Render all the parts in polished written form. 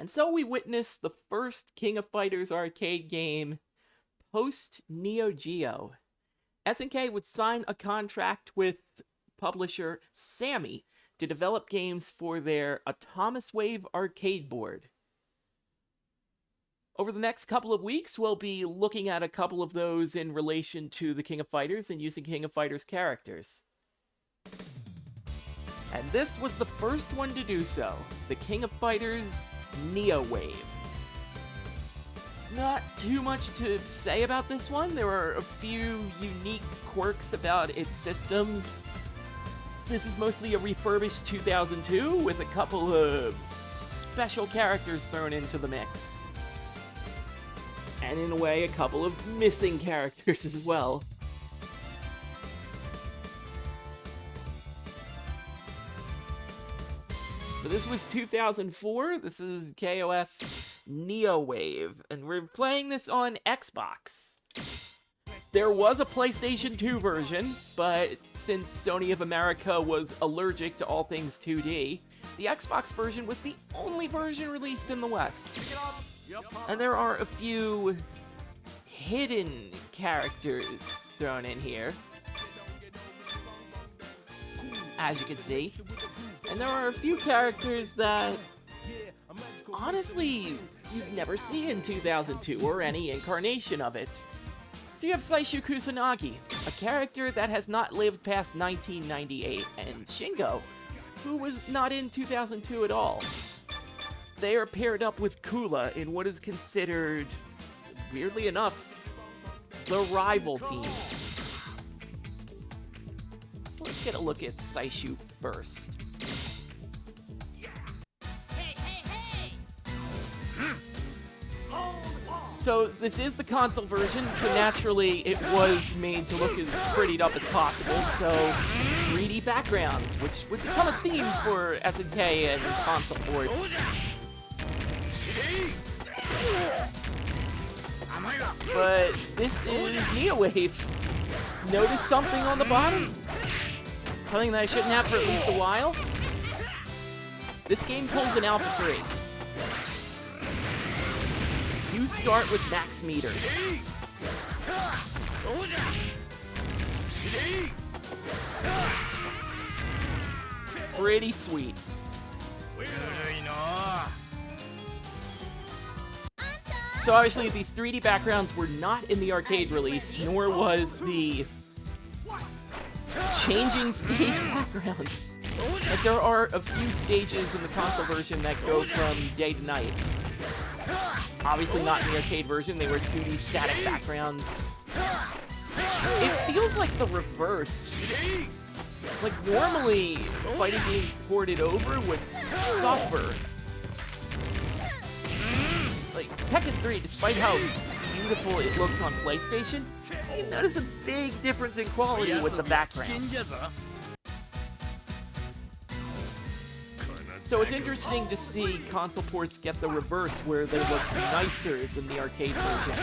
And so we witnessed the first King of Fighters arcade game post-Neo Geo. SNK would sign a contract with publisher Sammy to develop games for their Atomiswave arcade board. Over the next couple of weeks, we'll be looking at a couple of those in relation to the King of Fighters and using King of Fighters characters. And this was the first one to do so, the King of Fighters Neowave. Not too much to say about this one. There are a few unique quirks about its systems. This is mostly a refurbished 2002 with a couple of special characters thrown into the mix. And in a way, a couple of missing characters as well. So this was 2004. This is KOF Neowave, and we're playing this on Xbox. There was a PlayStation 2 version, but since Sony of America was allergic to all things 2D, the Xbox version was the only version released in the West. And there are a few hidden characters thrown in here, as you can see. And there are a few characters that, honestly, you'd never see in 2002 or any incarnation of it. So you have Saisyu Kusanagi, a character that has not lived past 1998, and Shingo, who was not in 2002 at all. They are paired up with Kula in what is considered, weirdly enough, the rival team. So let's get a look at Saisyu first. So this is the console version, so naturally it was made to look as prettied up as possible, so 3D backgrounds, which would become a theme for SNK and console boards. But this is Neowave. Notice something on the bottom? Something that I shouldn't have for at least a while? This game pulls an Alpha 3. You start with max meter. Pretty sweet. So obviously these 3D backgrounds were not in the arcade release, nor was the changing stage backgrounds. Like, there are a few stages in the console version that go from day to night. Obviously not in the arcade version, they were 2D static backgrounds. It feels like the reverse. Like, normally, fighting games ported over would suffer. Like, Tekken 3, despite how beautiful it looks on PlayStation, you notice a big difference in quality with the backgrounds. So it's interesting to see console ports get the reverse, where they look nicer than the arcade version.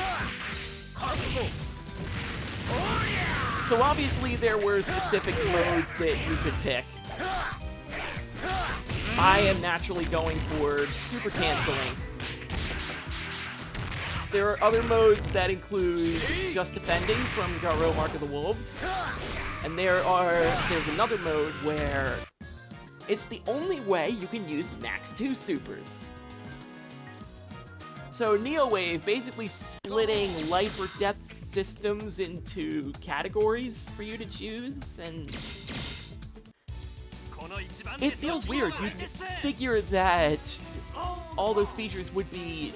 So obviously there were specific modes that you could pick. I am naturally going for super canceling. There are other modes that include just defending from Garo Mark of the Wolves. And there's another mode where it's the only way you can use Max 2 supers. So Neowave basically splitting life or death systems into categories for you to choose, and it feels weird. You'd figure that all those features would be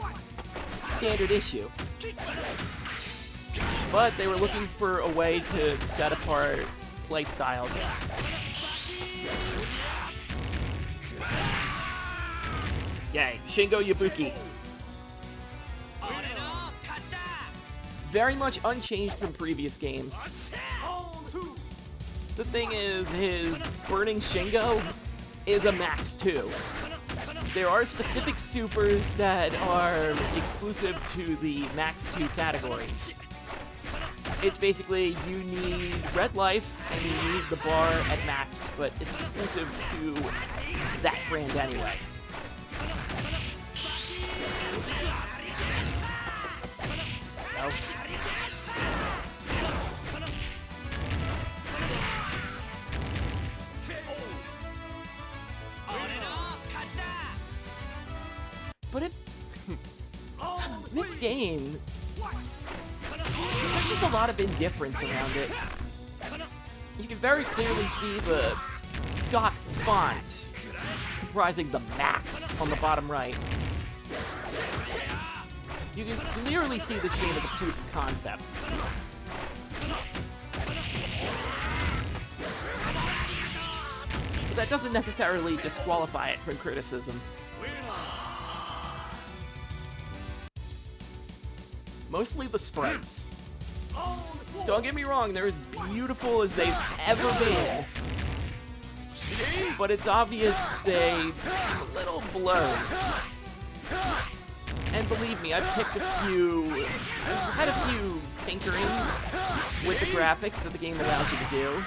standard issue. But they were looking for a way to set apart playstyles. Yay, Shingo Yabuki. Very much unchanged from previous games. The thing is, his Burning Shingo is a Max 2. There are specific supers that are exclusive to the Max 2 category. It's basically, you need red life, and you need the bar at max, but it's exclusive to that brand anyway. though. But this game, there's just a lot of indifference around it. You can very clearly see the dot font comprising the max on the bottom right. You can clearly see this game as a proof of concept. But that doesn't necessarily disqualify it from criticism. Mostly the sprites. Don't get me wrong, they're as beautiful as they've ever been. But it's obvious they seem a little blurred. And believe me, I've had a few tinkering with the graphics that the game allows you to do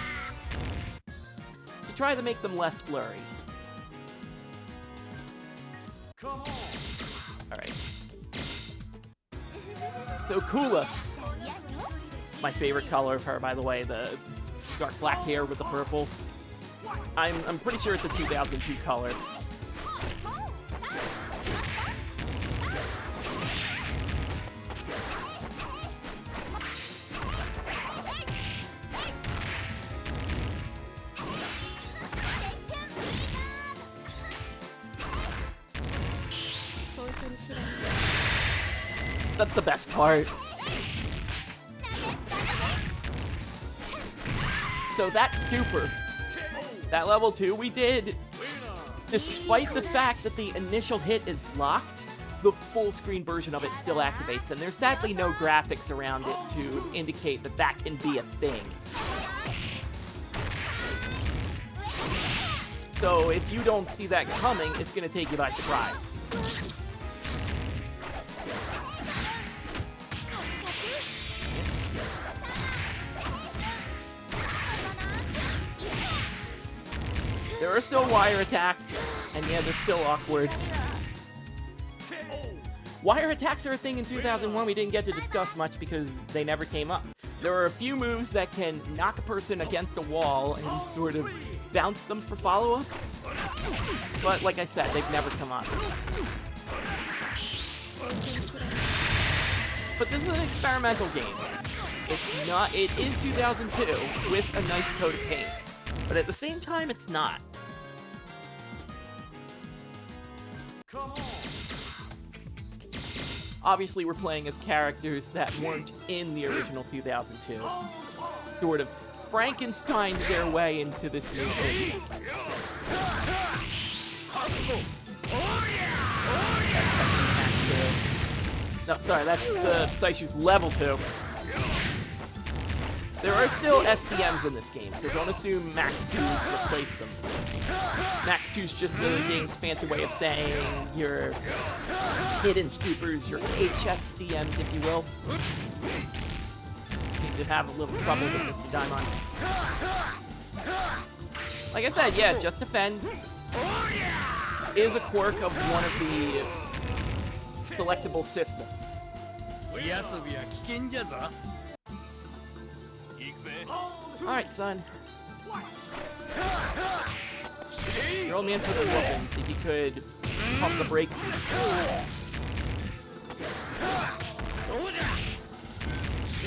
to try to make them less blurry. Alright. So Kula, my favorite color of her, by the way, the dark black hair with the purple. I'm pretty sure it's a 2002 color. That's the best part. So that's super. That level 2 we did, despite the fact that the initial hit is blocked, the full screen version of it still activates, and there's sadly no graphics around it to indicate that that can be a thing. So if you don't see that coming, it's going to take you by surprise. There are still wire attacks, and yeah, they're still awkward. Wire attacks are a thing in 2001 we didn't get to discuss much because they never came up. There are a few moves that can knock a person against a wall and sort of bounce them for follow-ups. But like I said, they've never come up. But this is an experimental game. It's not, it is 2002 with a nice coat of paint. But at the same time, it's not. Obviously, we're playing as characters that weren't in the original 2002. Sort of Frankensteined their way into this new system. That's Saisyu's max 2. No, sorry, that's Saisyu's level 2. There are still STMs in this game, so don't assume Max 2s replace them. Max 2's just the game's fancy way of saying your hidden supers, your HSDMs, if you will. Seem to have a little trouble with Mr. Daimon. Like I said, yeah, Just Defend is a quirk of one of the selectable systems. Alright, son. You're only in for the whooping. Think you could pump the brakes?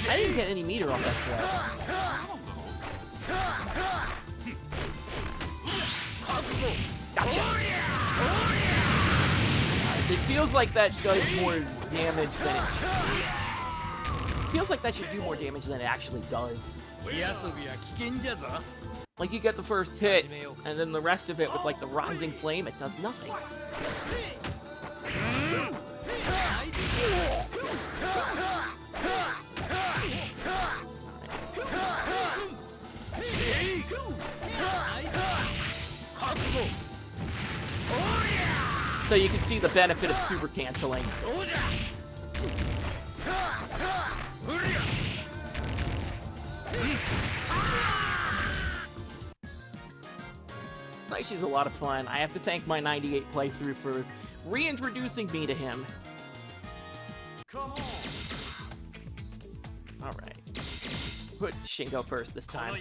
I didn't get any meter on that throw. Gotcha! It feels like that does more damage than it should. Feels like that should do more damage than it actually does. Like you get the first hit, and then the rest of it with like the rising flame, it does nothing. So you can see the benefit of super canceling. Saisyu's a lot of fun. I have to thank my 98 playthrough for reintroducing me to him. put Shingo first this time.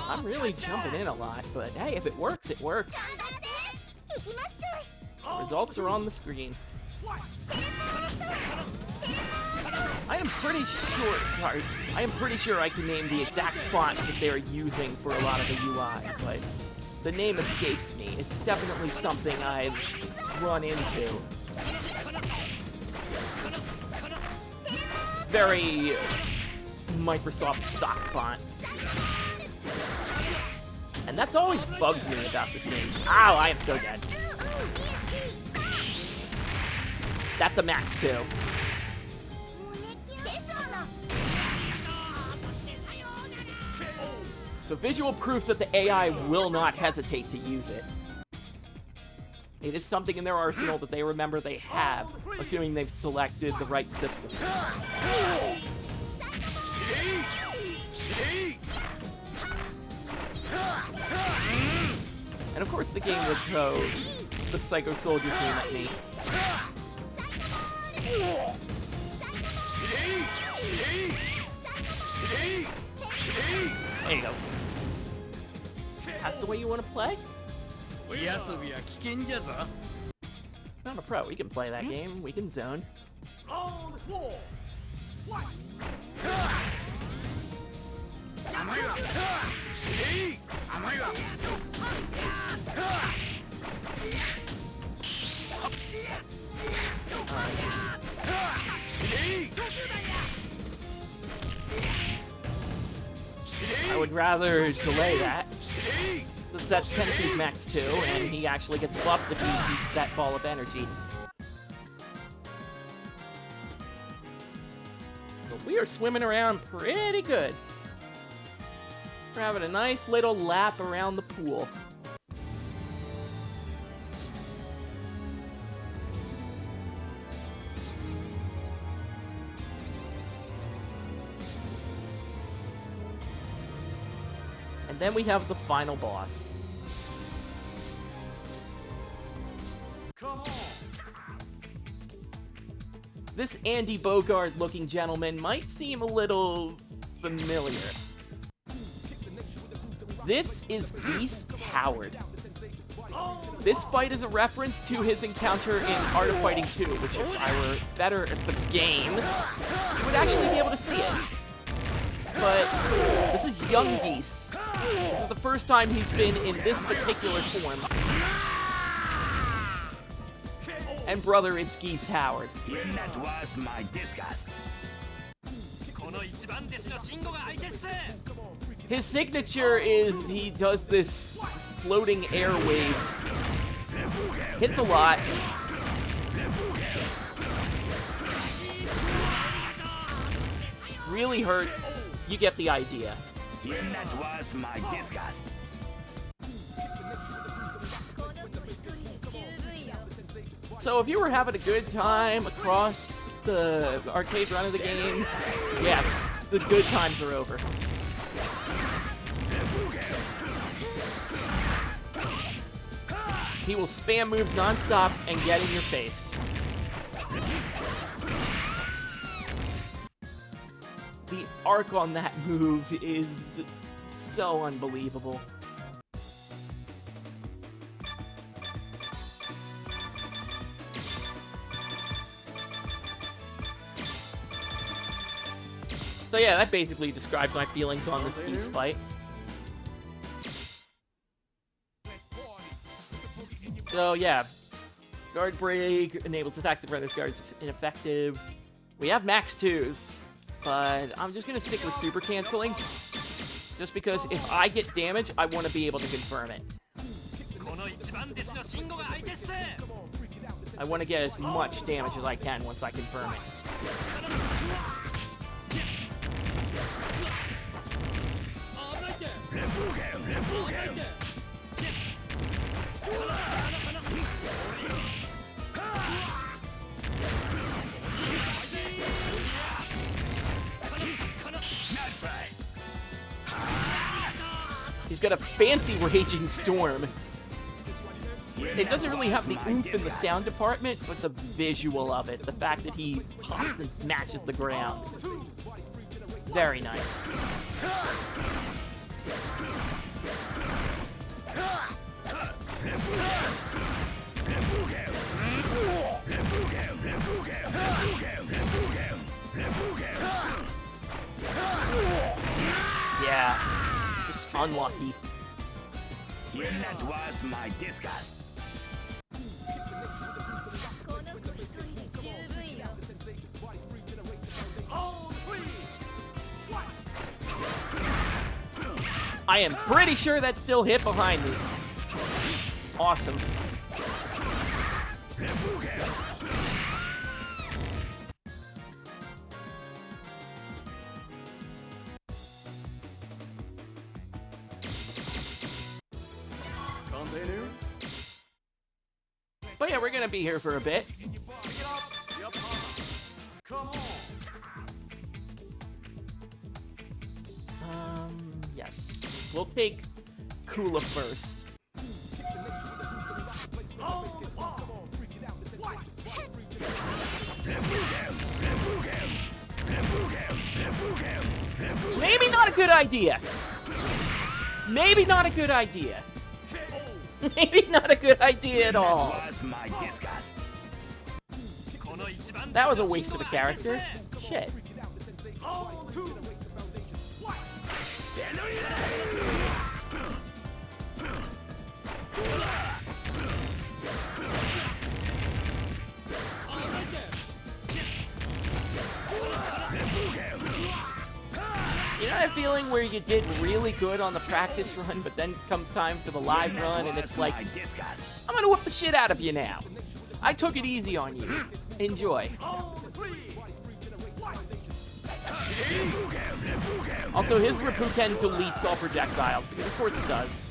I'm really jumping in a lot, but hey, if it works, it works. Results are on the screen. I am pretty sure I can name the exact font that they're using for a lot of the UI, but the name escapes me. It's definitely something I've run into. Very Microsoft stock font. And that's always bugged me about this game. Ow, I am so dead. That's a max 2. So visual proof that the AI will not hesitate to use it. It is something in their arsenal that they remember they have, assuming they've selected the right system. And of course the game would throw the Psycho Soldier theme at me. There you go. That's the way you want to play? I'm a pro. We can play that game. We can zone. I would rather delay that. That's Tensu's max 2, and he actually gets buffed if he eats that ball of energy. But we are swimming around pretty good. We're having a nice little lap around the pool. And then we have the final boss. This Andy Bogard-looking gentleman might seem a little familiar. This is Geese Howard. This fight is a reference to his encounter in Art of Fighting 2, which if I were better at the game, you would actually be able to see it. But this is young Geese. This is the first time he's been in this particular form. And brother, it's Geese Howard. That was my disgust. His signature is he does this floating air wave. Hits a lot. Really hurts. You get the idea. That was my disgust. So if you were having a good time across the arcade run of the game, yeah, the good times are over. He will spam moves non-stop and get in your face. The arc on that move is so unbelievable. So yeah, that basically describes my feelings on this Geese fight. So yeah, guard break enables attacks that render guards ineffective. We have max 2s, but I'm just gonna stick with super canceling, just because if I get damage, I want to be able to confirm it. I want to get as much damage as I can once I confirm it. who's got a fancy Raging Storm. It doesn't really have the oomph in the sound department, but the visual of it, the fact that he pops and smashes the ground. Very nice. Yeah, just unlucky. That was my disgust. I am pretty sure that's still hit behind me. Awesome. But yeah, we're gonna be here for a bit. Yes. We'll take Kula first. Maybe not a good idea. Maybe not a good idea. Maybe not a good idea at all. That was a waste of a character. Shit. You know that feeling where you did really good on the practice run, but then comes time for the live run, and it's like, I'm gonna whoop the shit out of you now. I took it easy on you. Enjoy. Also, his Reputen deletes all projectiles, because of course it does.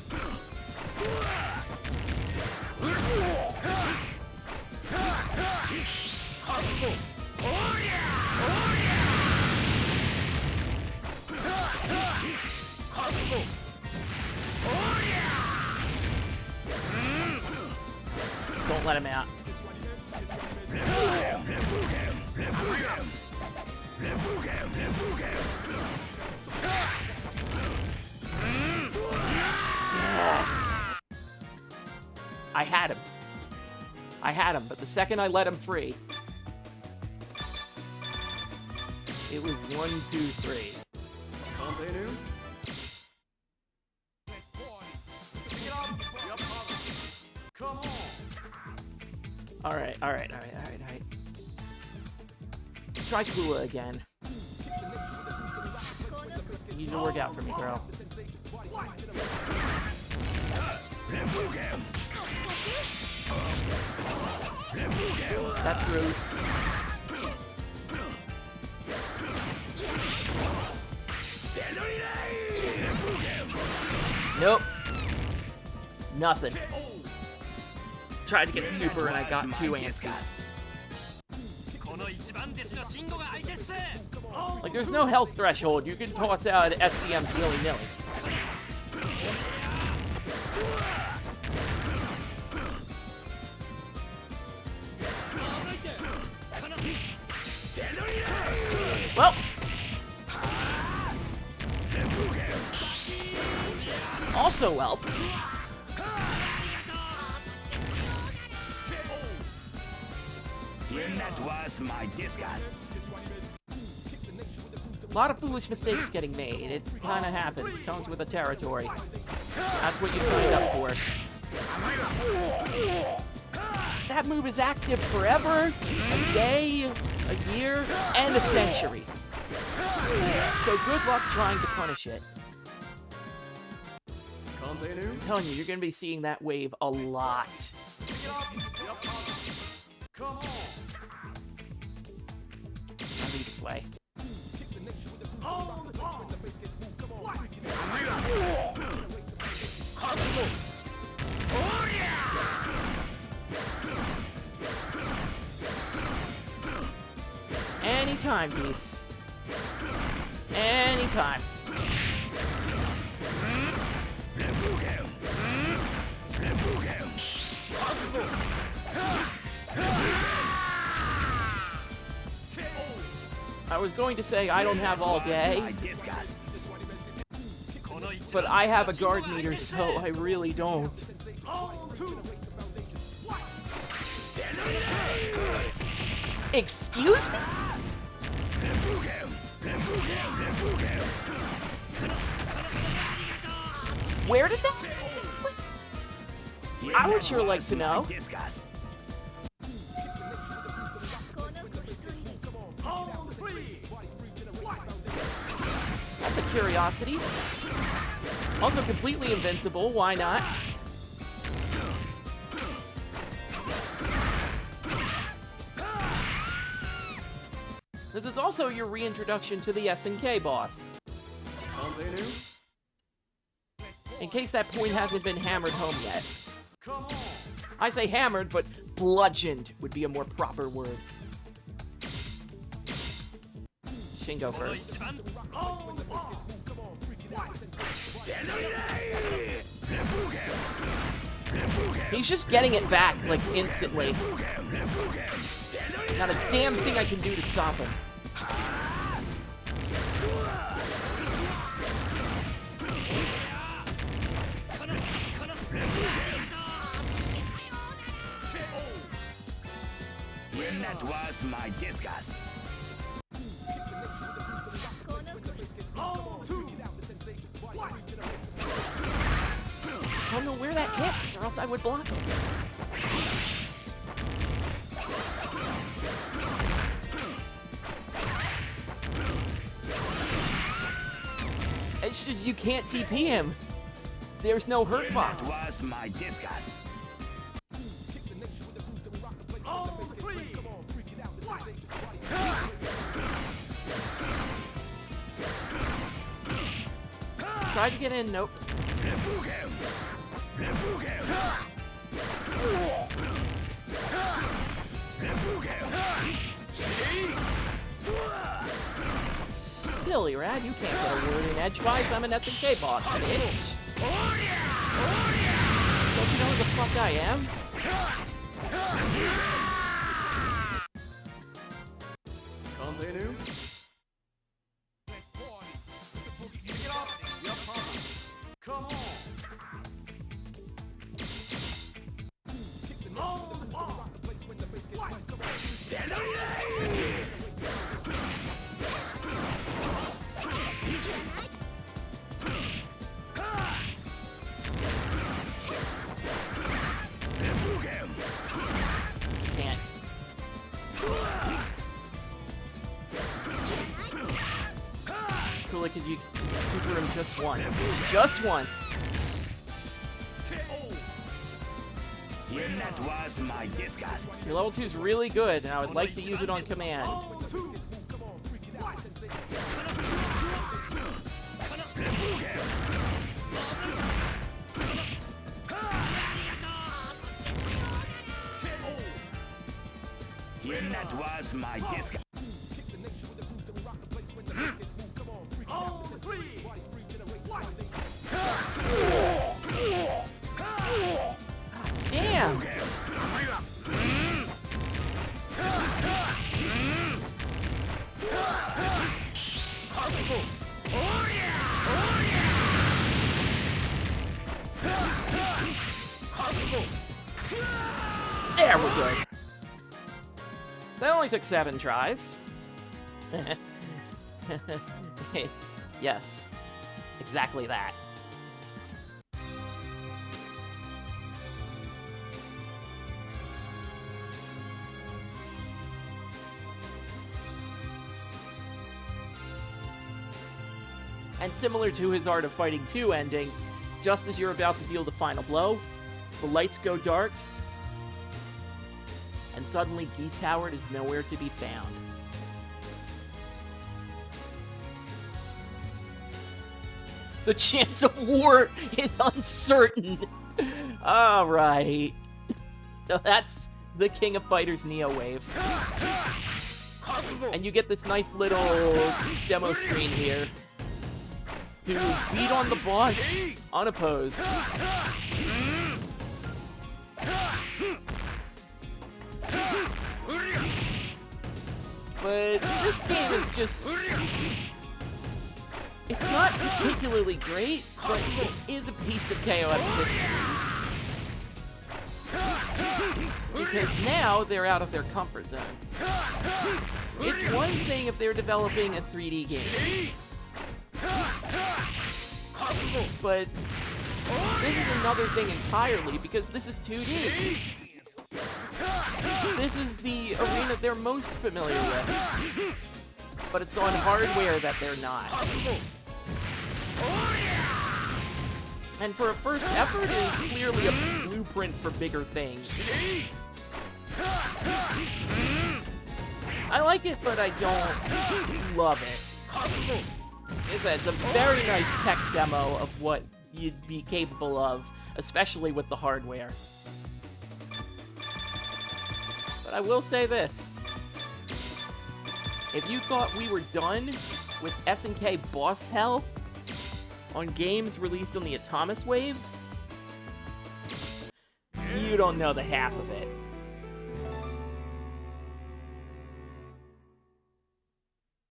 Don't let him out. I had him. I had him, but the second I let him free, it was 1, 2, 3. Alright. Try Kula again. You need to work out for me, girl. That's rude. Nope. Nothing. Tried to get the super and I got too antsy. Like, there's no health threshold. You can toss out SDMs willy-nilly. Well. Also well. That was my disgust. A lot of foolish mistakes getting made. It kind of happens. It comes with the territory. That's what you signed up for. That move is active forever, a day, a year, and a century. So good luck trying to punish it. I'm telling you, you're going to be seeing that wave a lot. I'll be this way. Anytime, Geese. I was going to say I don't have all day, but I have a guard meter, so I really don't. Excuse me? Where did that... I would sure like to know. That's a curiosity. Also completely invincible, why not? This is also your reintroduction to the SNK boss. In case that point hasn't been hammered home yet. I say hammered, but bludgeoned would be a more proper word. Shingo first. He's just getting it back, like, instantly. Not a damn thing I can do to stop him. That was my disgust. I don't know where that hits, or else I would block it. It's just you can't TP him. There's no hurt box. That was my disgust. Tried to get in, nope. Silly rat, you can't get a word in edgewise. I'm an SNK boss. Don't you know who the fuck I am? Continue. Come on. Can't. Kula, could you just super him just once? Just once! That was my disgust. Your level 2 is really good, and I would like to use it on command. That was my disgust. Damn! There, we're good. That only took 7 tries. Yes, exactly that. And similar to his Art of Fighting 2 ending, just as you're about to deal the final blow, the lights go dark, and suddenly Geese Howard is nowhere to be found. The chance of war is uncertain. Alright. So that's the King of Fighters Neowave. And you get this nice little demo screen here. To beat on the boss unopposed. But this game is just... It's not particularly great, but it is a piece of KOF's history. Because now they're out of their comfort zone. It's one thing if they're developing a 3D game. But this is another thing entirely, because this is 2D. This is the arena they're most familiar with. But it's on hardware that they're not. And for a first effort, it is clearly a blueprint for bigger things. I like it, but I don't love it. Like I said, it's a very nice tech demo of what you'd be capable of, especially with the hardware. But I will say this. If you thought we were done with SNK boss hell on games released on the Atomiswave, you don't know the half of it.